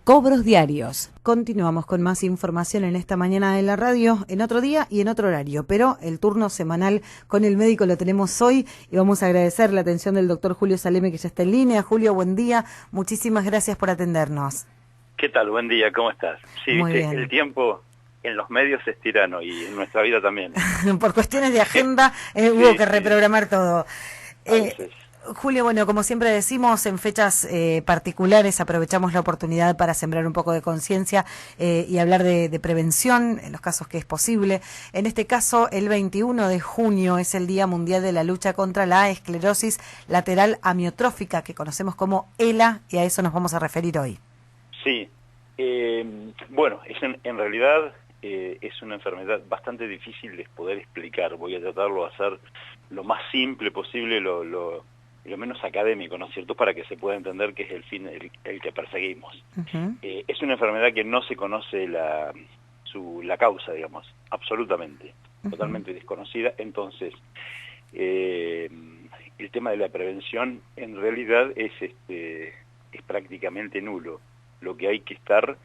Cobros diarios. Continuamos con más información en esta mañana de la radio, en otro día y en otro horario, pero el turno semanal con el médico lo tenemos hoy y vamos a agradecer la atención del doctor Julio Saleme, que ya está en línea. Julio, buen día, muchísimas gracias por atendernos. ¿Qué tal? Buen día, ¿cómo estás? Sí, Muy viste, bien. el tiempo en los medios es tirano y en nuestra vida también. Por cuestiones de agenda hubo Sí, que sí, reprogramar todo. a veces. Julio, bueno, como siempre decimos, en fechas particulares aprovechamos la oportunidad para sembrar un poco de conciencia y hablar de prevención en los casos que es posible. En este caso, el 21 de junio es el Día Mundial de la Lucha contra la Esclerosis Lateral Amiotrófica, que conocemos como ELA, y a eso nos vamos a referir hoy. Sí, bueno, en realidad es una enfermedad bastante difícil de poder explicar. Voy a tratarlo de hacer lo más simple posible, lo menos académico, ¿no es cierto?, para que se pueda entender que es el fin el que perseguimos. Es una enfermedad que no se conoce la causa, digamos, absolutamente, totalmente desconocida. Entonces, el tema de la prevención en realidad es prácticamente nulo. Lo que hay que estar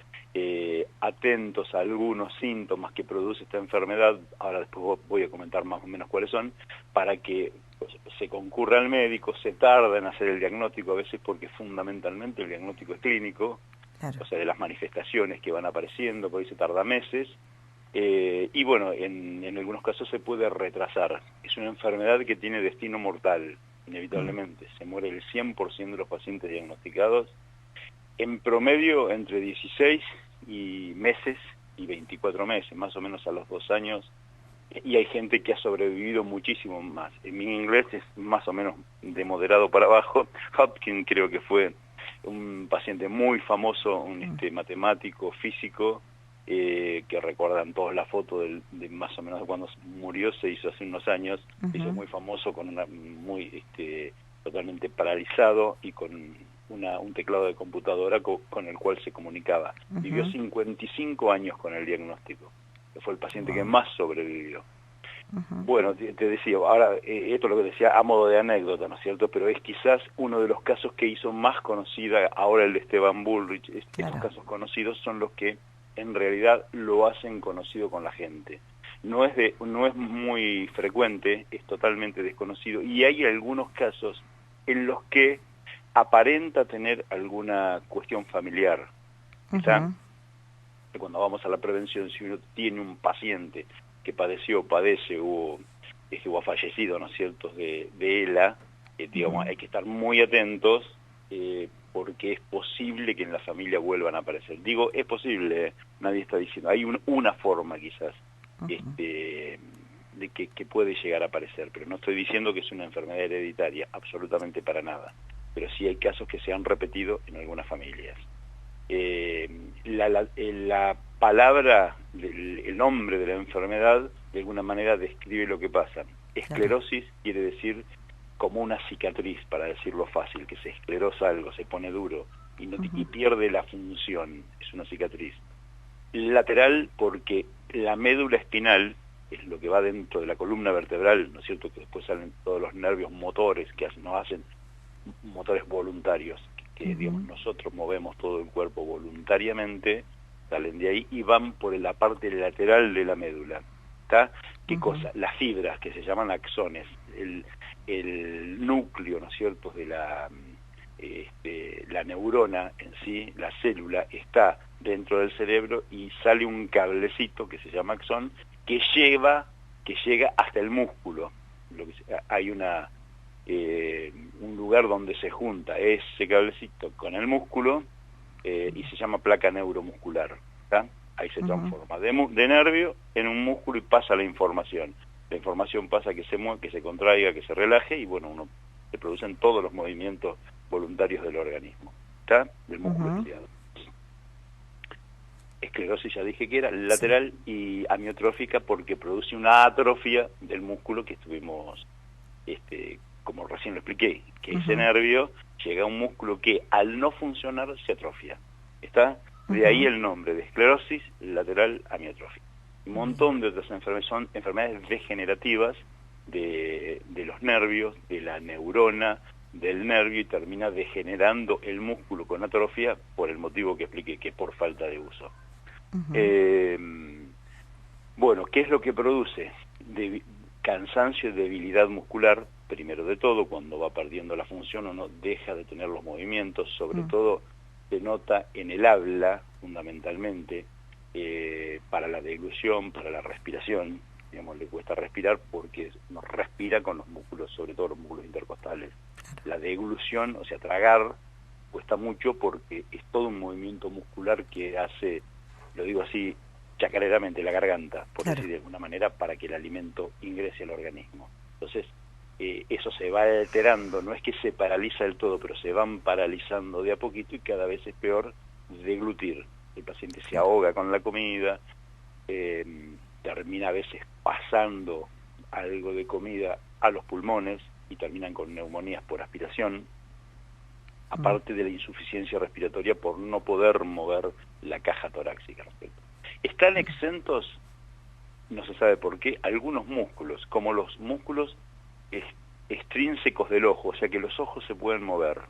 atentos a algunos síntomas que produce esta enfermedad, ahora después voy a comentar más o menos cuáles son, para que se concurra al médico. Se tarda en hacer el diagnóstico a veces porque fundamentalmente el diagnóstico es clínico, claro. O sea, de las manifestaciones que van apareciendo, por ahí se tarda meses, y bueno, en algunos casos se puede retrasar. Es una enfermedad que tiene destino mortal, inevitablemente. Se muere el 100% de los pacientes diagnosticados, en promedio entre 16 meses y 24 meses, más o menos a los 2 años, y hay gente que ha sobrevivido muchísimo más. En mi inglés es más o menos de moderado para abajo. Hopkins creo que fue un paciente muy famoso, un matemático, físico, que recuerdan todos la foto de más o menos de cuando murió, se hizo hace unos años, se hizo muy famoso con totalmente paralizado y con un teclado de computadora con el cual se comunicaba. Vivió 55 años con el diagnóstico, que fue el paciente que más sobrevivió. Bueno, te decía, ahora esto es lo que decía a modo de anécdota, ¿no es cierto?, pero es quizás uno de los casos que hizo más conocida ahora el de Esteban Bullrich. Estos casos conocidos son los que en realidad lo hacen conocido con la gente. No es muy frecuente, es totalmente desconocido, y hay algunos casos en los que aparenta tener alguna cuestión familiar. Cuando vamos a la prevención, si uno tiene un paciente que padece o ha fallecido, ¿no es cierto?, de ELA, digamos, hay que estar muy atentos, porque es posible que en la familia vuelvan a aparecer. Digo, es posible, nadie está diciendo, hay una forma quizás de que puede llegar a aparecer, pero no estoy diciendo que es una enfermedad hereditaria, absolutamente para nada, pero sí hay casos que se han repetido en algunas familias. La palabra, el nombre de la enfermedad, de alguna manera describe lo que pasa. Esclerosis quiere decir como una cicatriz, para decirlo fácil, que se esclerosa algo, se pone duro y pierde la función, es una cicatriz. Lateral porque la médula espinal, es lo que va dentro de la columna vertebral, ¿no es cierto?, que después salen todos los nervios motores que nos hacen motores voluntarios, que digamos, nosotros movemos todo el cuerpo voluntariamente, salen de ahí y van por la parte lateral de la médula. ¿Está? ¿Qué cosa? Las fibras, que se llaman axones, el núcleo, ¿no es cierto?, de la neurona en sí, la célula, está dentro del cerebro y sale un cablecito que se llama axón que llega hasta el músculo. Hay un lugar donde se junta ese cablecito con el músculo y se llama placa neuromuscular. ¿Tá? Ahí se transforma de nervio en un músculo y pasa la información. La información pasa que se mueve, que se contraiga, que se relaje y bueno, se producen todos los movimientos voluntarios del organismo, ¿tá? Del músculo estriado. Esclerosis ya dije que era lateral y amiotrófica porque produce una atrofia del músculo que estuvimos, como recién lo expliqué, que ese nervio llega a un músculo que al no funcionar se atrofia. ¿Está? De ahí el nombre de esclerosis lateral amiotrófica. Un montón de otras enfermedades son enfermedades degenerativas de los nervios, de la neurona, del nervio y termina degenerando el músculo con atrofia por el motivo que expliqué, que es por falta de uso. Bueno, ¿qué es lo que produce? Cansancio y debilidad muscular, primero de todo, cuando va perdiendo la función uno deja de tener los movimientos, sobre todo se nota en el habla, fundamentalmente, para la deglución, para la respiración, digamos, le cuesta respirar porque no respira con los músculos, sobre todo los músculos intercostales. La deglución, o sea, tragar, cuesta mucho porque es todo un movimiento muscular que hace, lo digo así, chacareramente la garganta, por decir de alguna manera, para que el alimento ingrese al organismo. Entonces, eso se va alterando, no es que se paraliza del todo, pero se van paralizando de a poquito y cada vez es peor deglutir. El paciente se ahoga con la comida, termina a veces pasando algo de comida a los pulmones y terminan con neumonías por aspiración, aparte de la insuficiencia respiratoria por no poder mover la caja torácica. Están exentos, no se sabe por qué, algunos músculos, como los músculos extrínsecos del ojo, o sea que los ojos se pueden mover.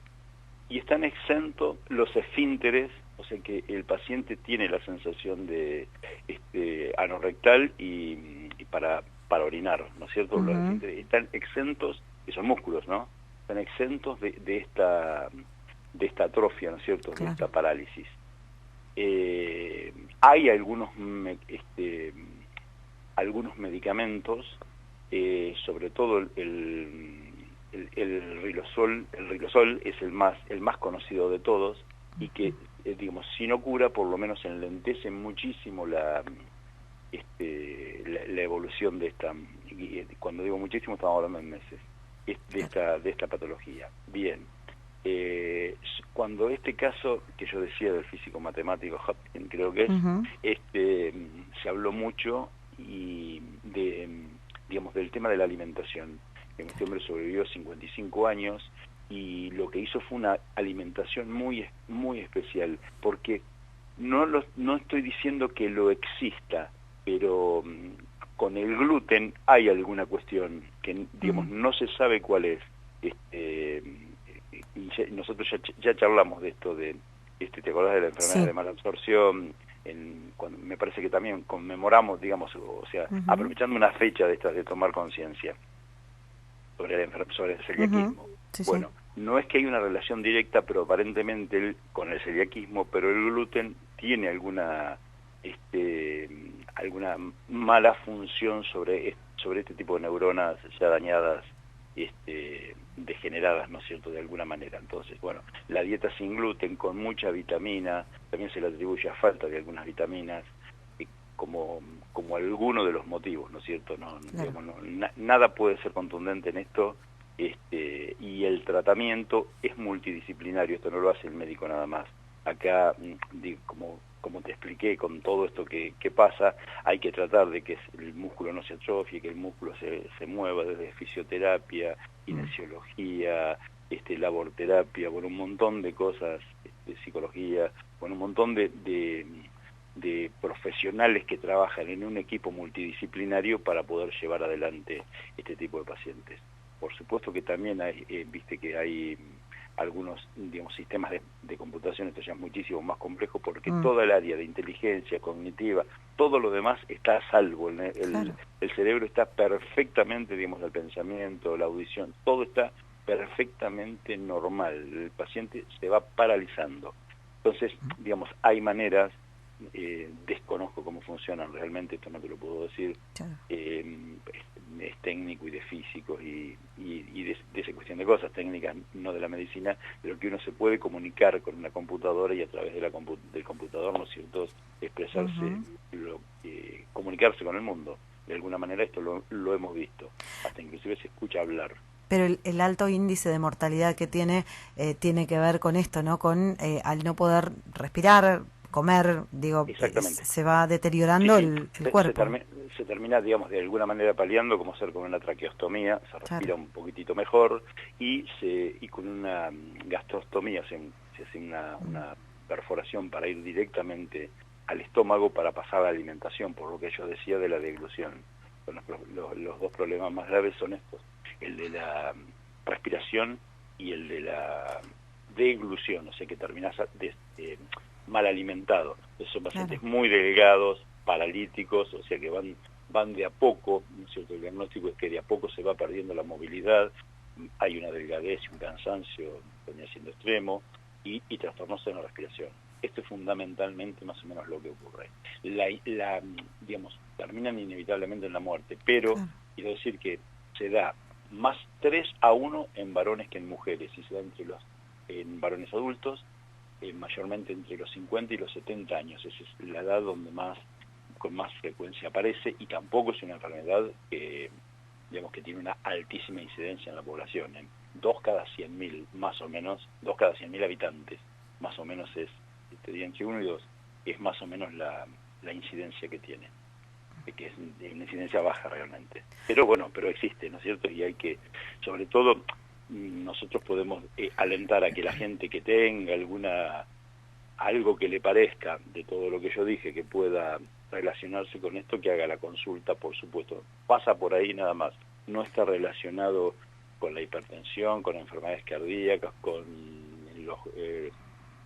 Y están exentos los esfínteres, o sea que el paciente tiene la sensación de anorrectal y para orinar, ¿no es cierto? Los esfínteres están exentos, que son músculos, ¿no? Están exentos de esta atrofia, ¿no es cierto? De esta parálisis. Hay algunos medicamentos, sobre todo el rilosol es el más conocido de todos y que, digamos, si no cura, por lo menos enlentece muchísimo la evolución de esta, cuando digo muchísimo estamos hablando en meses, de esta patología. Bien. Cuando este caso que yo decía del físico matemático Hopkins, creo que es, se habló mucho y digamos del tema de la alimentación. Este hombre sobrevivió 55 años y lo que hizo fue una alimentación muy especial, porque no estoy diciendo que lo exista, pero con el gluten hay alguna cuestión que, digamos, no se sabe cuál es. Y nosotros ya charlamos de esto, ¿te acordás de la enfermedad de malabsorción? Cuando me parece que también conmemoramos, digamos, o sea, aprovechando una fecha de estas de tomar conciencia sobre el celiaquismo. Bueno, no es que hay una relación directa, pero aparentemente con el celiaquismo, pero el gluten tiene alguna mala función sobre este tipo de neuronas ya dañadas, degeneradas, ¿no es cierto?, de alguna manera. Entonces, bueno, la dieta sin gluten, con mucha vitamina, también se le atribuye a falta de algunas vitaminas, como alguno de los motivos, ¿no es cierto? Digamos, nada puede ser contundente en esto, y el tratamiento es multidisciplinario, esto no lo hace el médico nada más. Acá, como te expliqué, con todo esto que pasa, hay que tratar de que el músculo no se atrofie, que el músculo se mueva, desde fisioterapia, kinesiología, laborterapia, bueno, un montón de cosas, psicología, bueno, un montón de profesionales que trabajan en un equipo multidisciplinario para poder llevar adelante este tipo de pacientes. Por supuesto que también hay, viste que hay algunos, digamos, sistemas de computación, esto ya es muchísimo más complejo porque toda el área de inteligencia cognitiva, todo lo demás está a salvo, el cerebro está perfectamente, digamos, el pensamiento, la audición, todo está perfectamente normal, el paciente se va paralizando. Entonces, digamos, hay maneras, desconozco cómo funcionan realmente, esto no te lo puedo decir, es técnico y de físicos y de esa cuestión de cosas técnicas, no de la medicina, pero que uno se puede comunicar con una computadora y a través de del computador, ¿no es cierto?, expresarse, comunicarse con el mundo. De alguna manera esto lo hemos visto, hasta inclusive se escucha hablar. Pero el alto índice de mortalidad que tiene que ver con esto, ¿no? Con al no poder respirar, comer, digo, se va deteriorando el cuerpo. Se termina, digamos, de alguna manera paliando, como ser con una traqueostomía, se respira un poquitito mejor, y con una gastrostomía se hace una perforación para ir directamente al estómago para pasar a la alimentación, por lo que yo decía de la deglución. Los dos problemas más graves son estos, el de la respiración y el de la deglución, o sea que terminás mal alimentado. Entonces son pacientes muy delgados, paralíticos, o sea que van de a poco, ¿no es cierto? El diagnóstico es que de a poco se va perdiendo la movilidad, hay una delgadez y un cansancio venía siendo extremo, y trastornos en la respiración. Esto es fundamentalmente más o menos lo que ocurre. Digamos, terminan inevitablemente en la muerte, pero quiero decir que se da más 3-1 en varones que en mujeres, y se da en varones adultos, mayormente entre los 50 y los 70 años. Esa es la edad donde con más frecuencia aparece, y tampoco es una enfermedad digamos, que tiene una altísima incidencia en la población. En 2 cada 100.000, más o menos, 2 cada 100.000 habitantes, más o menos te diría entre 1 y 2, es más o menos la incidencia que tiene, que es una incidencia baja realmente. Pero bueno, pero existe, ¿no es cierto? Y hay que, sobre todo, nosotros podemos alentar a que la gente que tenga algo que le parezca de todo lo que yo dije, que pueda relacionarse con esto, que haga la consulta, por supuesto. Pasa por ahí nada más. No está relacionado con la hipertensión, con enfermedades cardíacas, con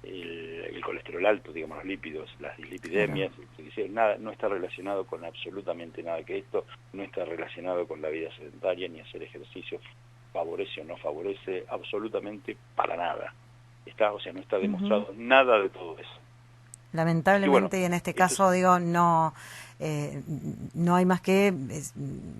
el colesterol alto, digamos, los lípidos, las dislipidemias, nada, no está relacionado con absolutamente nada, que esto no está relacionado con la vida sedentaria, ni hacer ejercicio favorece o no favorece, absolutamente para nada. O sea, no está demostrado nada de todo eso. Lamentablemente, y en este caso, digo, no hay más que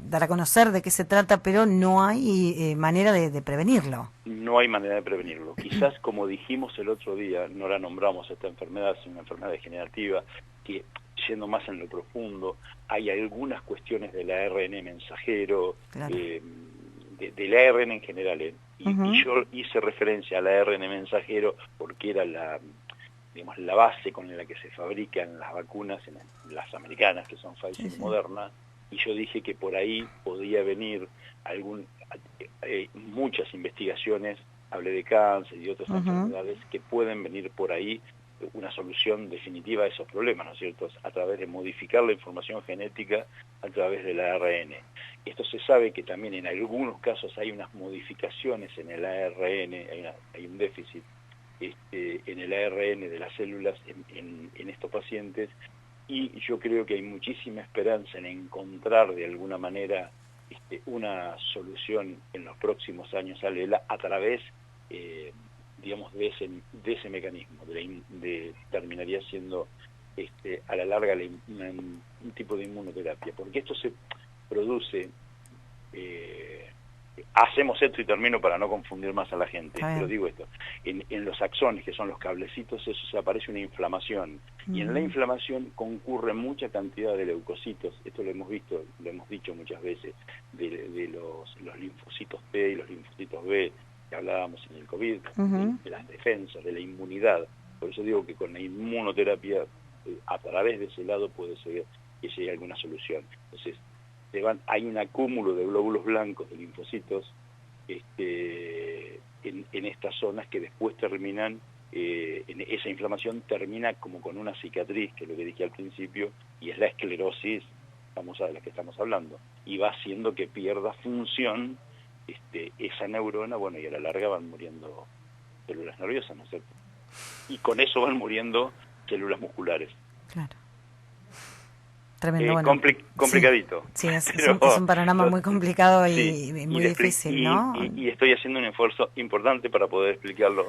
dar a conocer de qué se trata, pero no hay manera de prevenirlo. No hay manera de prevenirlo. Quizás, como dijimos el otro día, no la nombramos esta enfermedad, es una enfermedad degenerativa, que, yendo más en lo profundo, hay algunas cuestiones del ARN mensajero, del ARN en general, y yo hice referencia al ARN mensajero porque era la base con la que se fabrican las vacunas, las americanas, que son Pfizer y Moderna, y yo dije que por ahí podía venir muchas investigaciones, hablé de cáncer y otras enfermedades, que pueden venir por ahí una solución definitiva a esos problemas, ¿no es cierto?, a través de modificar la información genética a través del ARN. Esto se sabe que también en algunos casos hay unas modificaciones en el ARN, hay un déficit en el ARN de las células en estos pacientes, y yo creo que hay muchísima esperanza en encontrar de alguna manera una solución en los próximos años a través digamos de ese mecanismo, terminaría siendo a la larga un tipo de inmunoterapia, porque esto se produce, hacemos esto y termino para no confundir más a la gente, pero digo esto, en los axones, que son los cablecitos, eso se aparece una inflamación, y en la inflamación concurre mucha cantidad de leucocitos, esto lo hemos visto, lo hemos dicho muchas veces, de los linfocitos T y los linfocitos B, que hablábamos en el COVID, de las defensas, de la inmunidad. Por eso digo que con la inmunoterapia, a través de ese lado puede ser que llegue alguna solución. Entonces, hay un acúmulo de glóbulos blancos, de linfocitos, en estas zonas que después terminan, en esa inflamación termina como con una cicatriz, que es lo que dije al principio, y es la esclerosis de la que estamos hablando, y va haciendo que pierda función esa neurona, bueno, y a la larga van muriendo células nerviosas, ¿no es cierto? Y con eso van muriendo células musculares. Claro. Tremendo, bueno. Complicadito. Sí, es un panorama muy complicado y muy difícil, ¿no? Y estoy haciendo un esfuerzo importante para poder explicarlo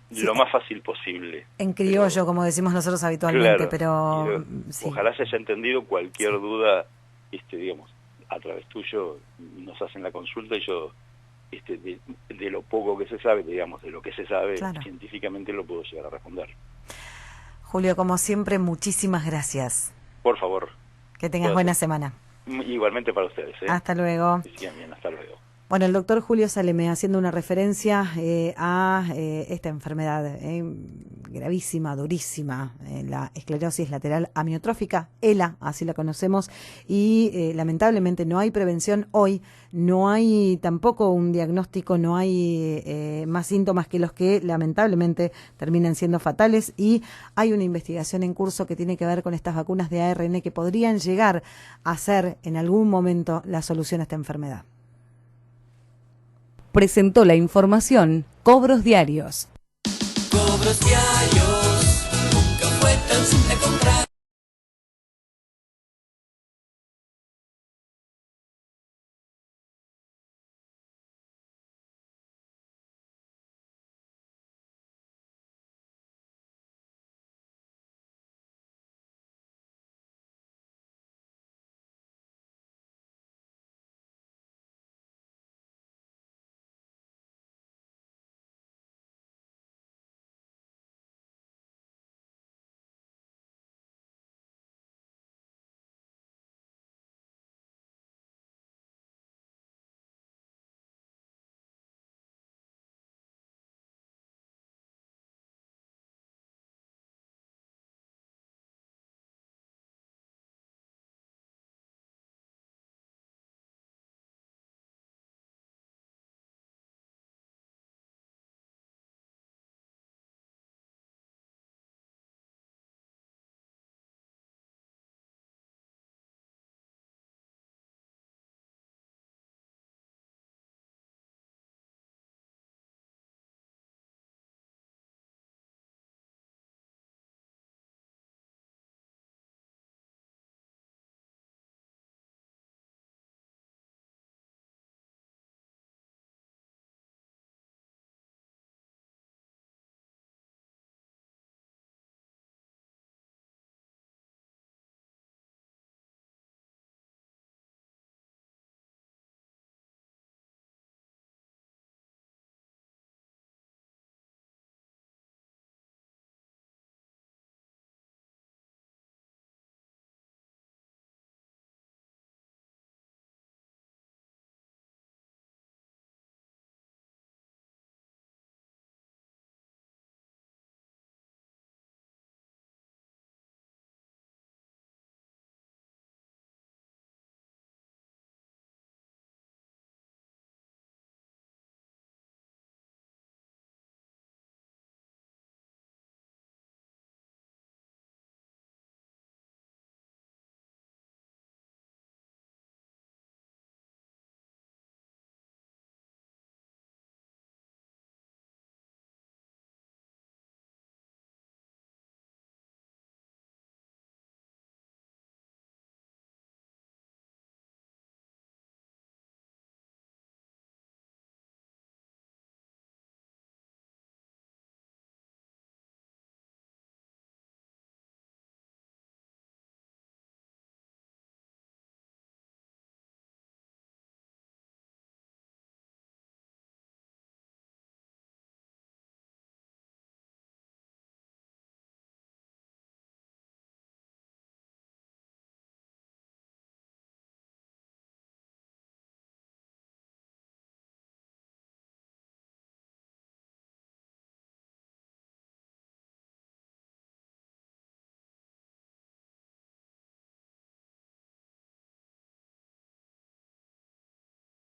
lo más fácil posible. En criollo, como decimos nosotros habitualmente, pero ojalá se haya entendido. Cualquier duda, digamos, a través tuyo nos hacen la consulta, y yo de lo poco que se sabe, digamos, de lo que se sabe científicamente, lo puedo llegar a responder. Julio, como siempre, muchísimas gracias. Por favor. Que tengas buena semana. Igualmente para ustedes. Hasta luego. Que sigan bien, hasta luego. Bueno, el doctor Julio Saleme haciendo una referencia a esta enfermedad gravísima, durísima, la esclerosis lateral amiotrófica, ELA, así la conocemos, y lamentablemente no hay prevención hoy, no hay tampoco un diagnóstico, no hay más síntomas que los que lamentablemente terminan siendo fatales, y hay una investigación en curso que tiene que ver con estas vacunas de ARN que podrían llegar a ser en algún momento la solución a esta enfermedad. Presentó la información Cobros Diarios. Cobros Diarios.